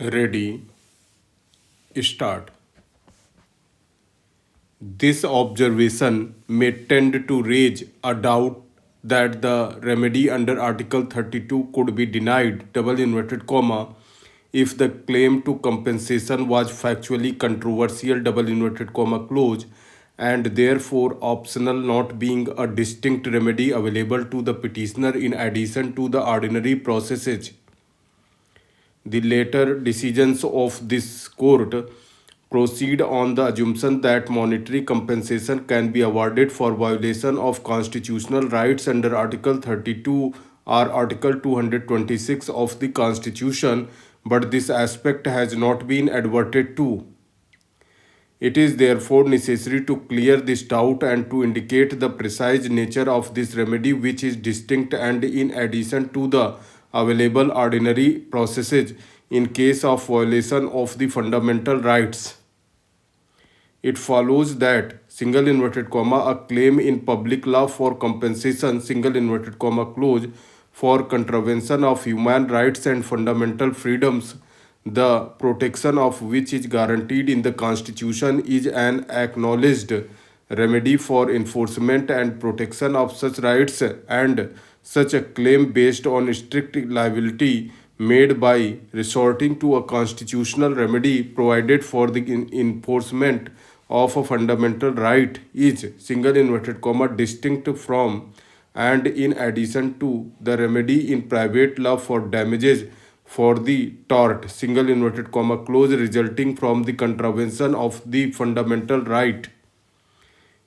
Ready, start. This observation may tend to raise a doubt that the remedy under Article 32 could be denied, double inverted comma, if the claim to compensation was factually controversial, double inverted comma close, and therefore optional, not being a distinct remedy available to the petitioner in addition to the ordinary processes. The later decisions of this court proceed on the assumption that monetary compensation can be awarded for violation of constitutional rights under Article 32 or Article 226 of the Constitution, but this aspect has not been adverted to. It is therefore necessary to clear this doubt and to indicate the precise nature of this remedy, which is distinct and in addition to the available ordinary processes in case of violation of the fundamental rights. It follows that single inverted comma a claim in public law for compensation single inverted comma close for contravention of human rights and fundamental freedoms, the protection of which is guaranteed in the Constitution, is an acknowledged remedy for enforcement and protection of such rights, and such a claim based on strict liability made by resorting to a constitutional remedy provided for the enforcement of a fundamental right is single inverted comma distinct from and in addition to the remedy in private law for damages for the tort single inverted comma close resulting from the contravention of the fundamental right.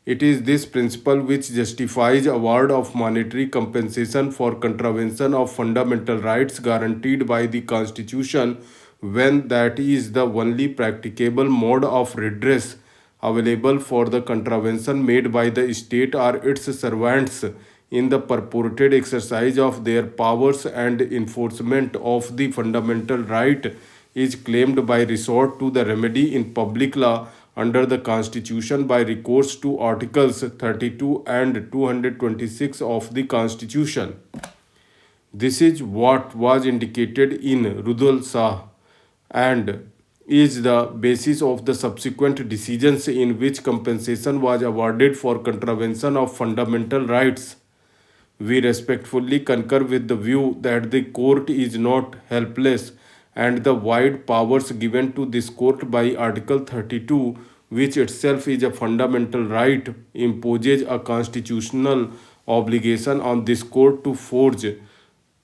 It is this principle which justifies award of monetary compensation for contravention of fundamental rights guaranteed by the Constitution when that is the only practicable mode of redress available for the contravention made by the state or its servants in the purported exercise of their powers and enforcement of the fundamental right is claimed by resort to the remedy in public law under the Constitution by recourse to Articles 32 and 226 of the Constitution. This is what was indicated in Rudol Shah and is the basis of the subsequent decisions in which compensation was awarded for contravention of fundamental rights. We respectfully concur with the view that the court is not helpless and the wide powers given to this court by Article 32, which itself is a fundamental right, imposes a constitutional obligation on this court to forge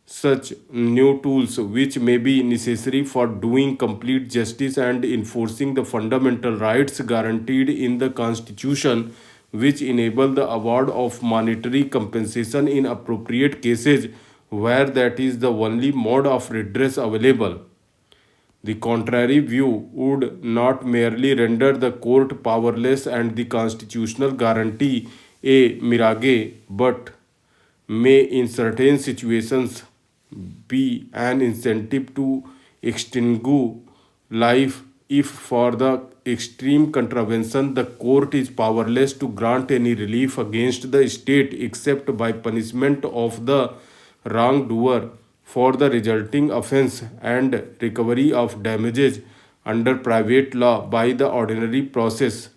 such new tools which may be necessary for doing complete justice and enforcing the fundamental rights guaranteed in the Constitution, which enable the award of monetary compensation in appropriate cases where that is the only mode of redress available. The contrary view would not merely render the court powerless and the constitutional guarantee a mirage, but may in certain situations be an incentive to extinguish life if for the extreme contravention the court is powerless to grant any relief against the state except by punishment of the wrongdoer for the resulting offense and recovery of damages under private law by the ordinary process.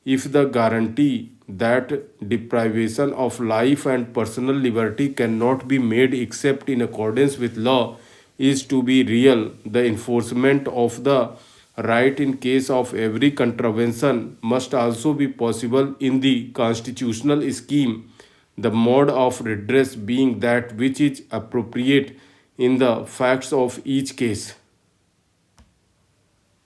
If the guarantee that deprivation of life and personal liberty cannot be made except in accordance with law is to be real, the enforcement of the right in case of every contravention must also be possible in the constitutional scheme, the mode of redress being that which is appropriate in the facts of each case.